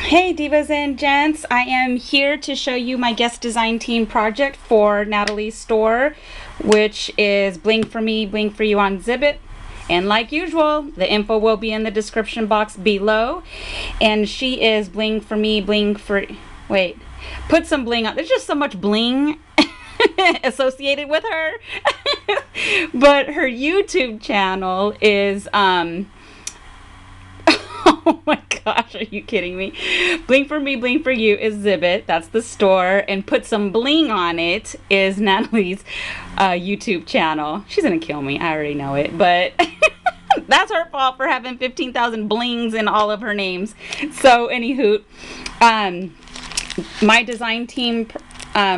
Hey divas and gents, I am here to show you my guest design team project for Natalie's store, which is Bling4meBling4u on Zibbit. And like usual, the info will be in the description box below. And she is wait, put some bling on. There's just so much bling associated with her. But her YouTube channel is oh my gosh, are you kidding me? Bling4meBling4u is Zibbit, that's the store, and Put Some Bling on It is Natalie's YouTube channel. She's gonna kill me, I already know it, but that's her fault for having 15,000 blings in all of her names. So anywho, my design team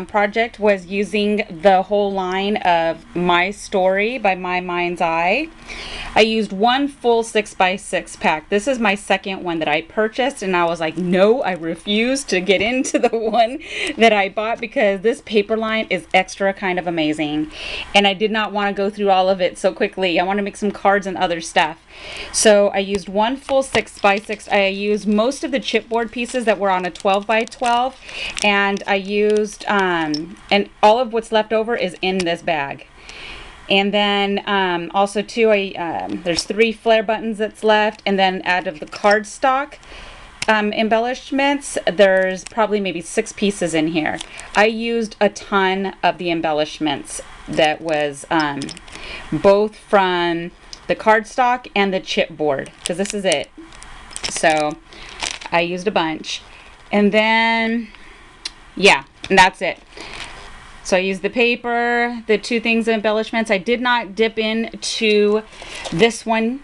project was using the whole line of My Story by My Mind's Eye. I used one full 6x6 pack. This is my second one that I purchased, and I was like, no, I refuse to get into the one that I bought because this paper line is extra kind of amazing. And I did not want to go through all of it so quickly. I want to make some cards and other stuff. So I used one full 6x6. I used most of the chipboard pieces that were on a 12x12, and I used, and all of what's left over is in this bag. And then also too, there's 3 flare buttons that's left, and then out of the cardstock embellishments, there's probably maybe 6 pieces in here. I used a ton of the embellishments that was both from the cardstock and the chipboard, because this is it. So I used a bunch, and then yeah, and that's it. So I used the paper, the 2 things of embellishments. I did not dip into this one,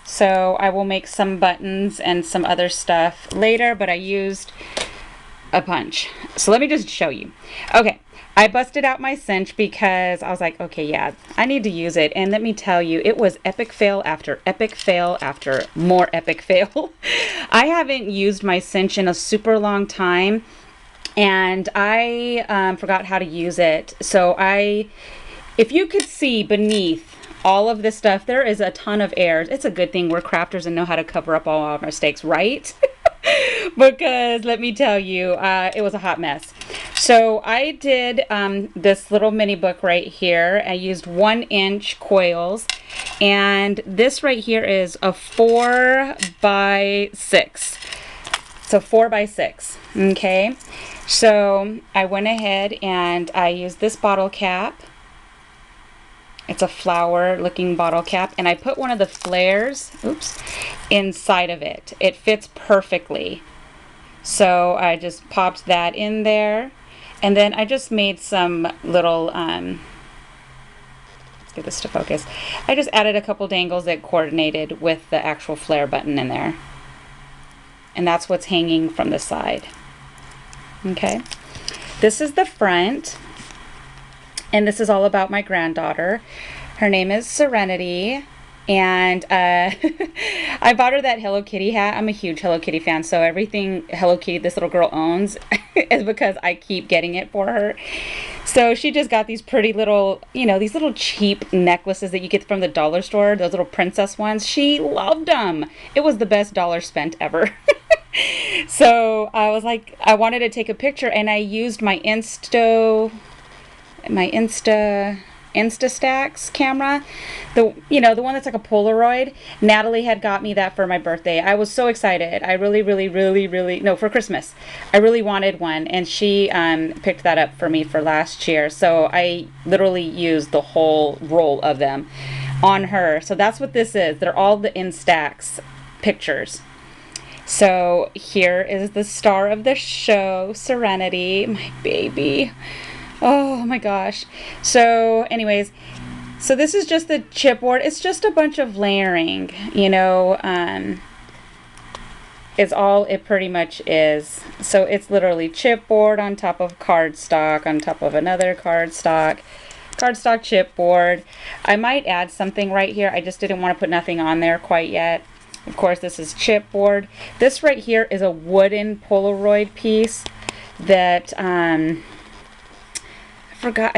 so I will make some buttons and some other stuff later, but I used a bunch. So let me just show you. Okay, I busted out my cinch because I was like, okay, yeah, I need to use it. And let me tell you, it was epic fail after more epic fail. I haven't used my cinch in a super long time, and I forgot how to use it. So if you could see beneath all of this stuff, there is a ton of errors. It's a good thing we're crafters and know how to cover up all our mistakes, right? Because let me tell you, it was a hot mess. So I did this little mini book right here. I used 1-inch coils, and this right here is a 4x6. So 4x6, okay? So I went ahead and I used this bottle cap. It's a flower looking bottle cap, and I put one of the flares, inside of it. It fits perfectly. So I just popped that in there, and then I just made some little, let's get this to focus. I just added a couple dangles that coordinated with the actual flare button in there. And that's what's hanging from the side. Okay, this is the front, and this is all about my granddaughter. Her name is Serenity, and I bought her that Hello Kitty hat. I'm a huge Hello Kitty fan, so everything Hello Kitty this little girl owns is because I keep getting it for her. So she just got these pretty little, these little cheap necklaces that you get from the dollar store, those little princess ones. She loved them. It was the best dollar spent ever. So I was like, I wanted to take a picture, and I used my Instastax camera, the one that's like a Polaroid. Natalie had got me that for my birthday. I was so excited. I really for Christmas. I really wanted one, and she picked that up for me for last year. So I literally used the whole roll of them on her. So that's what this is. They're all the Instax pictures. So here is the star of the show, Serenity, my baby. Oh my gosh. So anyways, so this is just the chipboard. It's just a bunch of layering, is all it pretty much is. So it's literally chipboard on top of cardstock, on top of another cardstock chipboard. I might add something right here. I just didn't want to put nothing on there quite yet. Of course, this is chipboard. This right here is a wooden Polaroid piece that I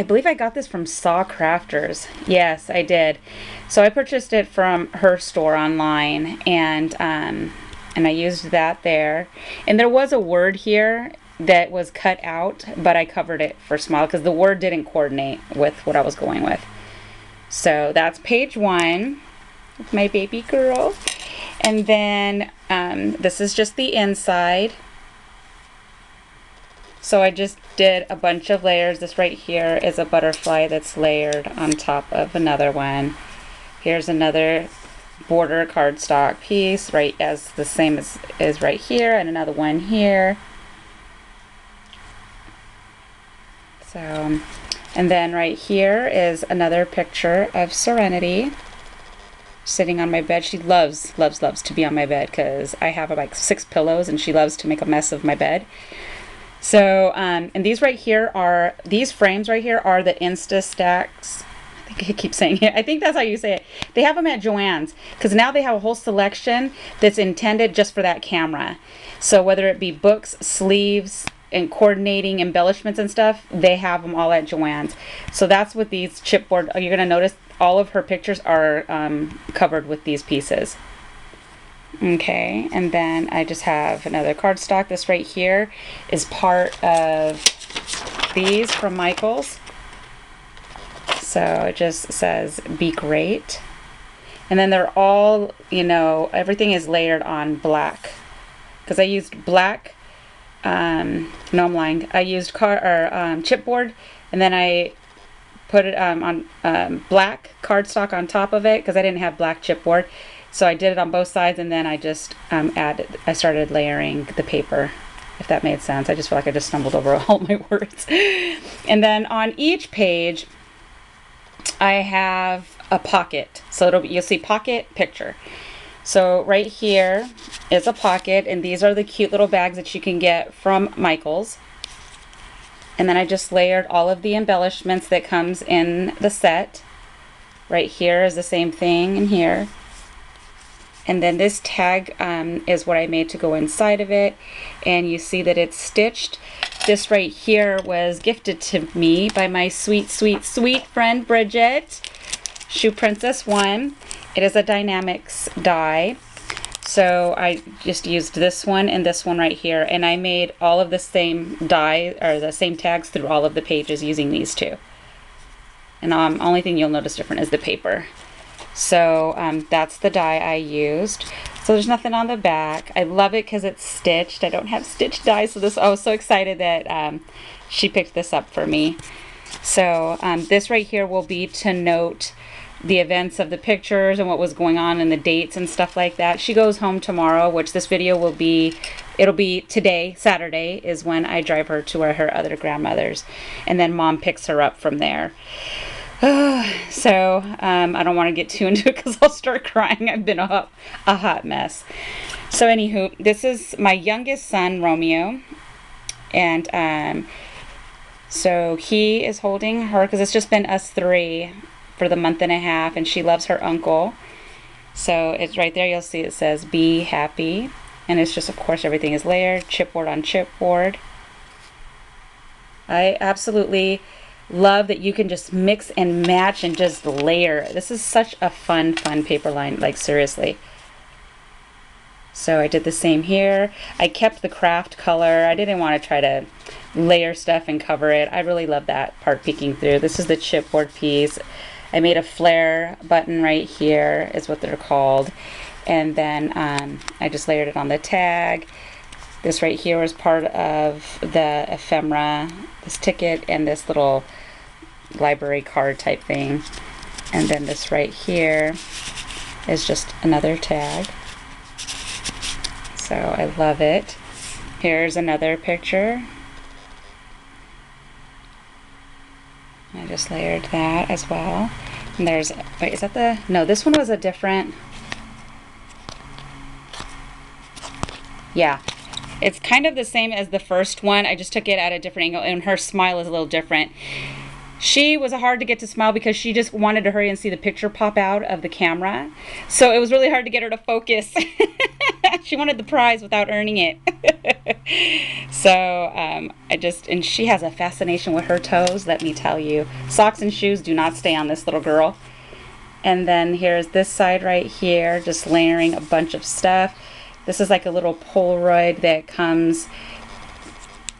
believe I got this from Saw Crafters. Yes, I did. So I purchased it from her store online, and and I used that there. And there was a word here that was cut out, but I covered it for small because the word didn't coordinate with what I was going with. So that's page 1 with my baby girl. And then this is just the inside. So I just did a bunch of layers. This right here is a butterfly that's layered on top of another one. Here's another border cardstock piece, right, as the same as right here, and another one here. So, and then right here is another picture of Serenity sitting on my bed. She loves to be on my bed because I have like 6 pillows and she loves to make a mess of my bed. So, and these right here are, these frames right here are the Insta Stacks. I think I keep saying it. I think that's how you say it. They have them at Joann's because now they have a whole selection that's intended just for that camera. So whether it be books, sleeves, and coordinating embellishments and stuff, they have them all at Joann's. So that's what these chipboard, you're going to notice all of her pictures are covered with these pieces. Okay, and then I just have another cardstock. This right here is part of these from Michaels. So it just says, be great. And then they're all, you know, everything is layered on black. Because I used black, no, I'm lying. I used chipboard, and then I put it on black cardstock on top of it because I didn't have black chipboard. So I did it on both sides, and then I just I started layering the paper, if that made sense. I just feel like I just stumbled over all my words. And then on each page, I have a pocket. So you'll see pocket picture. So right here is a pocket, and these are the cute little bags that you can get from Michaels. And then I just layered all of the embellishments that comes in the set. Right here is the same thing in here. And then this tag is what I made to go inside of it. And you see that it's stitched. This right here was gifted to me by my sweet, sweet, sweet friend Bridget, Shoe Princess 1. It is a Dynamics die. So I just used this one and this one right here. And I made all of the same die, or the same tags through all of the pages using these two. And only thing you'll notice different is the paper. So that's the die I used. So there's nothing on the back. I love it because it's stitched. I don't have stitched dies, so I was so excited that she picked this up for me. So this right here will be to note the events of the pictures and what was going on and the dates and stuff like that. She goes home tomorrow, which this video will be, it'll be today, Saturday, is when I drive her to her other grandmother's. And then Mom picks her up from there. So I don't want to get too into it because I'll start crying. I've been a hot mess. So anywho, this is my youngest son, Romeo, and so he is holding her because it's just been us 3 for the month and a half, and she loves her uncle. So it's right there. You'll see it says be happy, and it's just, of course, everything is layered, chipboard on chipboard. I absolutely love that you can just mix and match and just layer. This is such a fun paper line, like seriously. So I did the same here. I kept the craft color. I didn't want to try to layer stuff and cover it. I really love that part peeking through. This is the chipboard piece. I made a flare button right here, is what they're called. And then I just layered it on the tag. This right here was part of the ephemera, this ticket, and this little library card type thing. And then this right here is just another tag. So I love it. Here's another picture. I just layered that as well. And there's, wait, is that the, no, this one was a different, yeah. It's kind of the same as the first one. I just took it at a different angle, and her smile is a little different. She was hard to get to smile because she just wanted to hurry and see the picture pop out of the camera. So it was really hard to get her to focus. She wanted the prize without earning it. So and she has a fascination with her toes, let me tell you. Socks and shoes do not stay on this little girl. And then here's this side right here, just layering a bunch of stuff. This is like a little Polaroid that comes,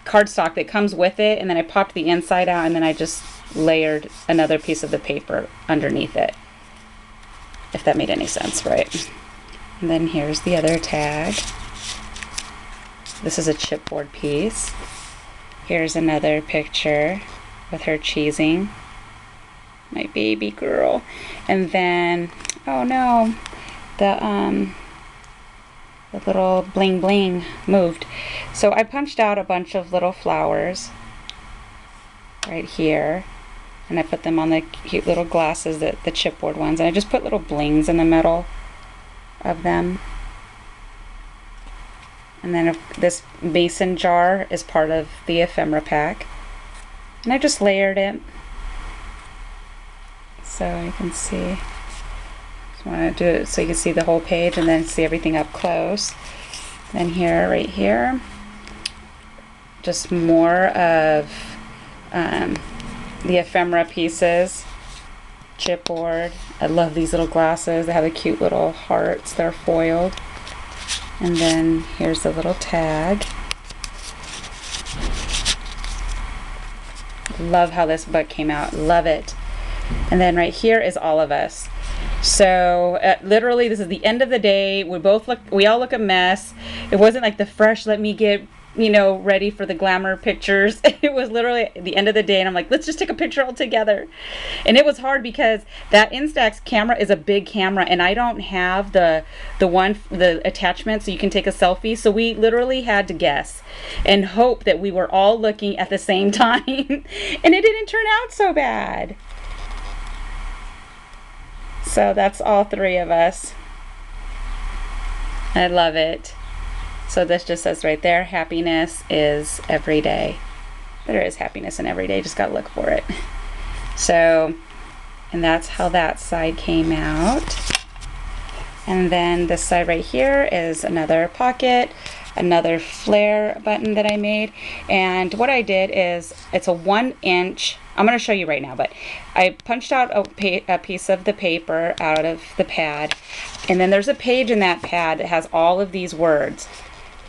cardstock that comes with it, and then I popped the inside out, and then I just layered another piece of the paper underneath it, if that made any sense, right? And then here's the other tag. This is a chipboard piece. Here's another picture with her cheesing, my baby girl. And then, oh no, the little bling bling moved. So I punched out a bunch of little flowers right here, and I put them on the cute little glasses, the chipboard ones, and I just put little blings in the middle of them. And then this mason jar is part of the ephemera pack, and I just layered it so you can see. Just want to do it so you can see the whole page and then see everything up close. Then here, right here, just more of the ephemera pieces, chipboard. I love these little glasses. They have the cute little hearts. They're foiled. And then here's the little tag. Love how this book came out. Love it. And then right here is all of us. So literally, this is the end of the day. We all look a mess. It wasn't like the fresh, let me get, you know, ready for the glamour pictures. It was literally the end of the day, and I'm like, let's just take a picture all together. And it was hard because that Instax camera is a big camera, and I don't have the attachment so you can take a selfie. So we literally had to guess and hope that we were all looking at the same time. And it didn't turn out so bad. So that's all three of us. I love it. So this just says right there, happiness is every day. There is happiness in every day, just gotta look for it. So, and that's how that side came out. And then this side right here is another pocket, another flare button that I made. And what I did is, it's a 1 inch, I'm gonna show you right now, but I punched out a piece of the paper out of the pad. And then there's a page in that pad that has all of these words.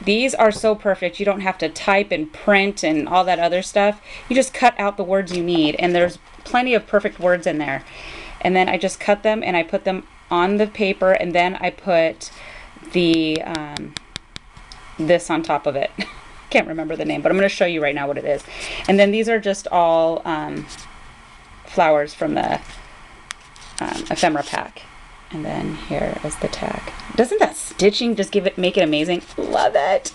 These are so perfect. You don't have to type and print and all that other stuff. You just cut out the words you need, and there's plenty of perfect words in there. And then I just cut them and I put them on the paper, and then I put the this on top of it. Can't remember the name, but I'm going to show you right now what it is. And then these are just all flowers from the ephemera pack. And then here is the tag. Doesn't that stitching just make it amazing? Love it.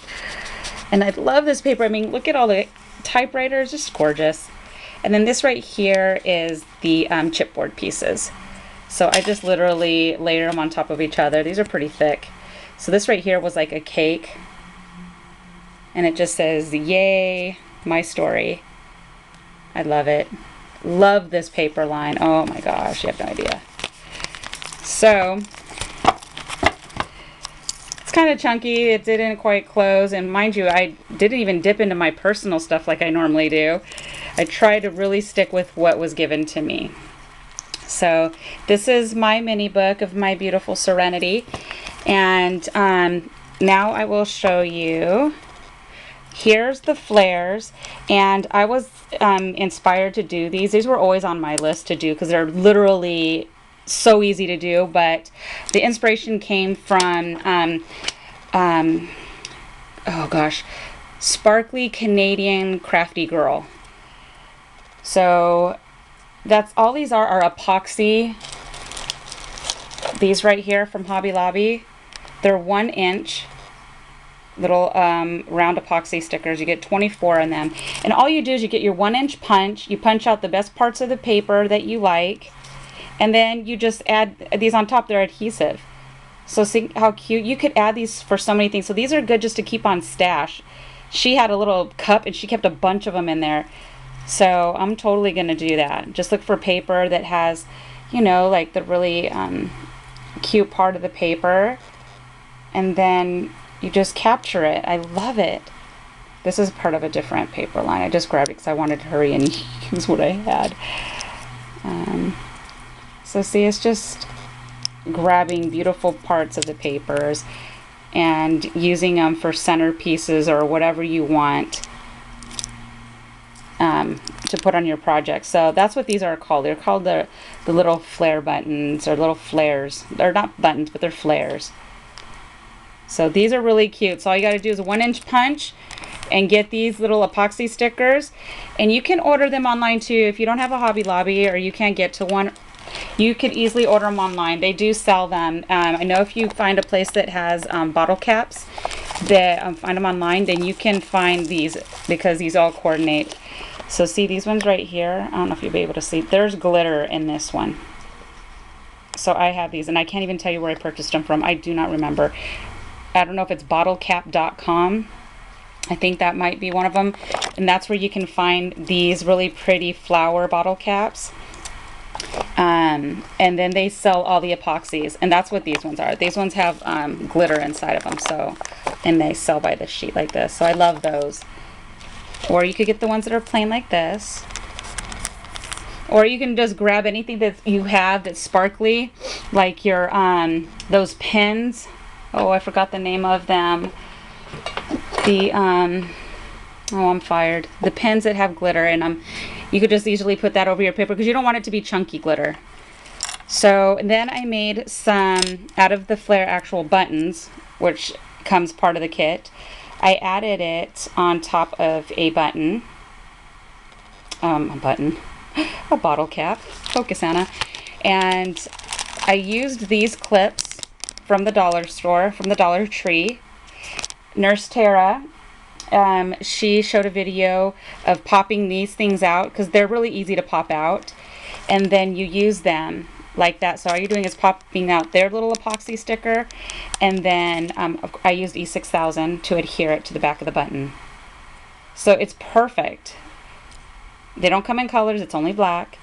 And I love this paper. I mean, look at all the typewriters, just gorgeous. And then this right here is the chipboard pieces. So I just literally layer them on top of each other. These are pretty thick. So this right here was like a cake. And it just says, yay, my story. I love it. Love this paper line. Oh my gosh, you have no idea. So it's kind of chunky. It didn't quite close, and mind you, I didn't even dip into my personal stuff like I normally do. I tried to really stick with what was given to me. So this is my mini book of My Beautiful Serenity, and now I will show you. Here's the flares, and I was inspired to do these. These were always on my list to do because they're literally so easy to do, but the inspiration came from oh gosh, Sparkly Canadian Crafty Girl. So that's all these are epoxy. These right here from Hobby Lobby, they're 1 inch little round epoxy stickers. You get 24 in them, and all you do is you get your 1 inch punch, you punch out the best parts of the paper that you like, and then you just add these on top. They're adhesive. So see how cute. You could add these for so many things. So these are good just to keep on stash. She had a little cup and she kept a bunch of them in there. So I'm totally going to do that. Just look for paper that has, you know, like the really cute part of the paper. And then you just capture it. I love it. This is part of a different paper line. I just grabbed it because I wanted to hurry and use what I had. So see, it's just grabbing beautiful parts of the papers and using them for centerpieces or whatever you want to put on your project. So that's what these are called. They're called the little flare buttons, or little flares. They're not buttons, but they're flares. So these are really cute. So all you got to do is a 1-inch punch and get these little epoxy stickers. And you can order them online too. If you don't have a Hobby Lobby or you can't get to one, you can easily order them online. They do sell them. I know if you find a place that has bottle caps that find them online, then you can find these, because these all coordinate. So see these ones right here? I don't know if you'll be able to see. There's glitter in this one. So I have these, and I can't even tell you where I purchased them from. I do not remember. I don't know if it's bottlecap.com. I think that might be one of them. And that's where you can find these really pretty flower bottle caps. And then they sell all the epoxies, and that's what these ones are. These ones have glitter inside of them, so, and they sell by the sheet like this. So I love those. Or you could get the ones that are plain like this. Or you can just grab anything that you have that's sparkly, like your those pins. Oh, I forgot the name of them. The oh, I'm fired. The pins that have glitter in them. You could just easily put that over your paper because you don't want it to be chunky glitter. So then I made some out of the flare actual buttons, which comes part of the kit. I added it on top of a button. A bottle cap. Focus, Anna. And I used these clips from the dollar store, from the Dollar Tree. Nurse Tara, she showed a video of popping these things out because they're really easy to pop out, and then you use them like that. So all you're doing is popping out their little epoxy sticker, and then I used E6000 to adhere it to the back of the button. So it's perfect. They don't come in colors, it's only black.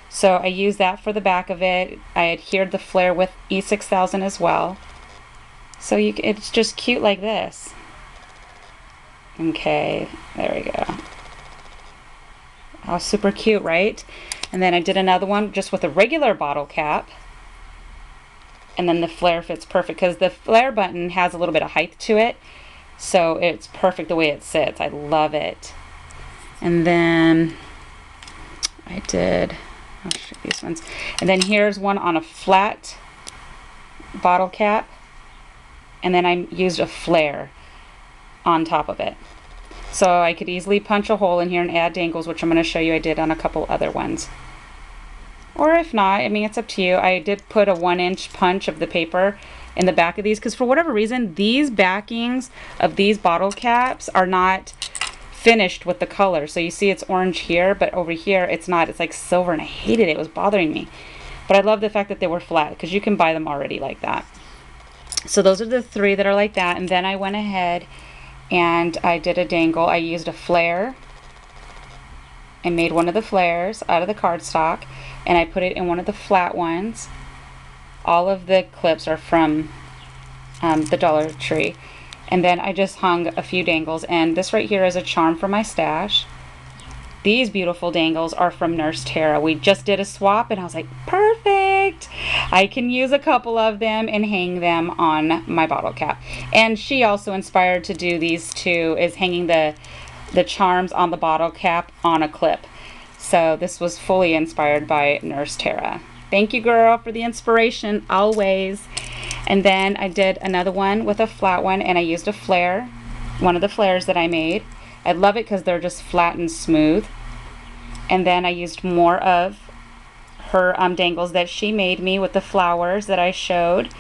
So I used that for the back of it. I adhered the flare with E6000 as well. So it's just cute like this. Okay, there we go. Oh, super cute, right? And then I did another one just with a regular bottle cap. And then the flare fits perfect because the flare button has a little bit of height to it. So it's perfect the way it sits. I love it. And then I did, I'll show you these ones. And then here's one on a flat bottle cap. And then I used a flare on top of it. So I could easily punch a hole in here and add dangles, which I'm going to show you I did on a couple other ones. Or if not, I mean, it's up to you. I did put a 1-inch punch of the paper in the back of these because for whatever reason, these backings of these bottle caps are not finished with the color. So you see it's orange here, but over here it's not. It's like silver, and I hated it. It was bothering me. But I love the fact that they were flat because you can buy them already like that. So those are the 3 that are like that. And then I went ahead and I did a dangle. I used a flare and made one of the flares out of the cardstock, and I put it in one of the flat ones. All of the clips are from the Dollar Tree. And then I just hung a few dangles, and this right here is a charm for my stash. These beautiful dangles are from Nurse Tara. We just did a swap, and I was like, perfect! I can use a couple of them and hang them on my bottle cap. And she also inspired to do these too, is hanging the charms on the bottle cap on a clip. So this was fully inspired by Nurse Tara. Thank you, girl, for the inspiration, always. And then I did another one with a flat one, and I used a flare, one of the flares that I made. I love it because they're just flat and smooth. And then I used more of her dangles that she made me with the flowers that I showed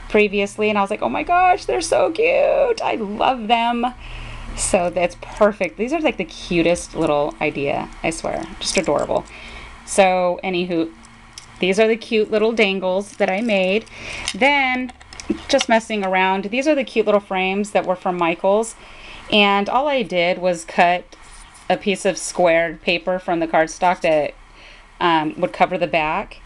previously. And I was like, oh my gosh, they're so cute. I love them. So that's perfect. These are like the cutest little idea, I swear. Just adorable. So anywho, these are the cute little dangles that I made. Then, just messing around, these are the cute little frames that were from Michael's. And all I did was cut a piece of squared paper from the cardstock that would cover the back.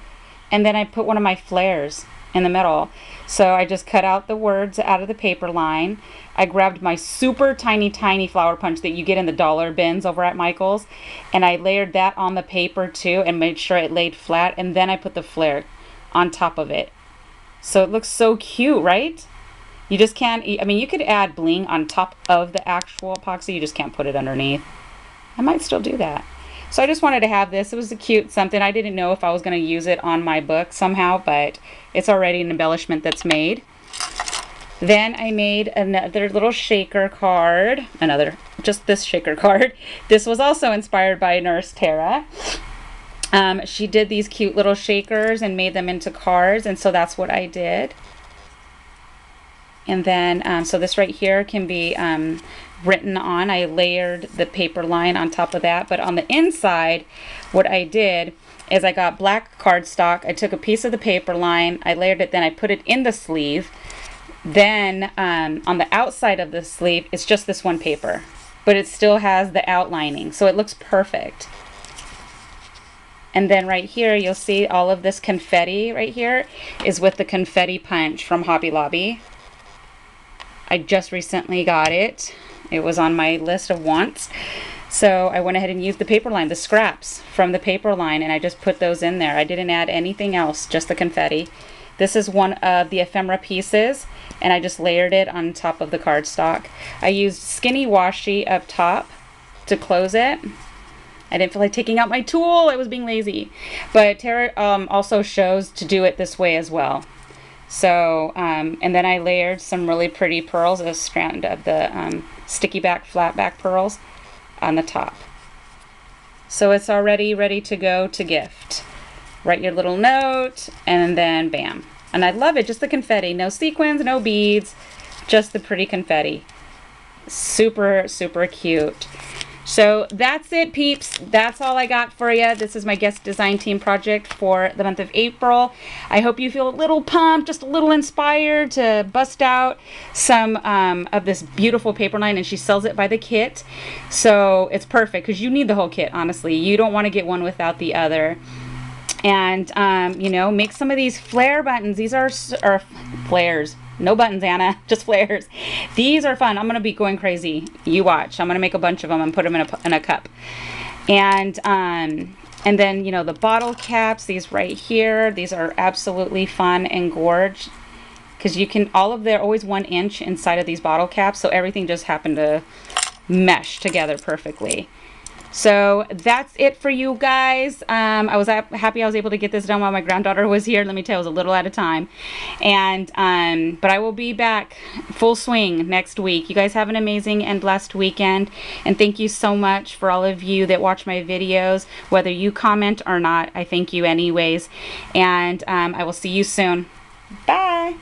And then I put one of my flares in the middle. So I just cut out the words out of the paper line. I grabbed my super tiny flower punch that you get in the dollar bins over at Michael's. And I layered that on the paper too and made sure it laid flat. And then I put the flare on top of it. So it looks so cute, right? You just can't, I mean, you could add bling on top of the actual epoxy, you just can't put it underneath. I might still do that. So I just wanted to have this. It was a cute something. I didn't know if I was going to use it on my book somehow, but it's already an embellishment that's made. Then I made another little shaker card. Just this shaker card. This was also inspired by Nurse Tara. She did these cute little shakers and made them into cards, and so that's what I did. And then, so this right here can be written on. I layered the paper line on top of that, but on the inside, what I did is I got black cardstock. I took a piece of the paper line, I layered it, then I put it in the sleeve. Then on the outside of the sleeve, it's just this one paper, but it still has the outlining, so it looks perfect. And then right here, you'll see all of this confetti right here is with the confetti punch from Hobby Lobby. I just recently got it. It was on my list of wants. So I went ahead and used the paper line, the scraps from the paper line, and I just put those in there. I didn't add anything else, just the confetti. This is one of the ephemera pieces, and I just layered it on top of the cardstock. I used skinny washi up top to close it. I didn't feel like taking out my tool. I was being lazy. But Tara also shows to do it this way as well. So, and then I layered some really pretty pearls, a strand of the sticky back, flat back pearls on the top. So it's already ready to go to gift. Write your little note, and then bam. And I love it, just the confetti. No sequins, no beads, just the pretty confetti. Super, super cute. So that's it, peeps. That's all I got for you. This is my guest design team project for the month of April. I hope you feel a little pumped, just a little inspired to bust out some of this beautiful paper line, and she sells it by the kit. So it's perfect because you need the whole kit, honestly. You don't want to get one without the other. And, you know, make some of these flare buttons. These are flares. No buttons, Anna, just flares. These are fun. I'm going to be going crazy. You watch. I'm going to make a bunch of them and put them in a cup. And then, you know, the bottle caps, these right here, these are absolutely fun and gorge. Because you can, they're always 1 inch inside of these bottle caps, so everything just happened to mesh together perfectly. So that's it for you guys. I was happy I was able to get this done while my granddaughter was here. Let me tell you, it was a little out of time. And but I will be back full swing next week. You guys have an amazing and blessed weekend. And thank you so much for all of you that watch my videos. Whether you comment or not, I thank you anyways. And I will see you soon. Bye.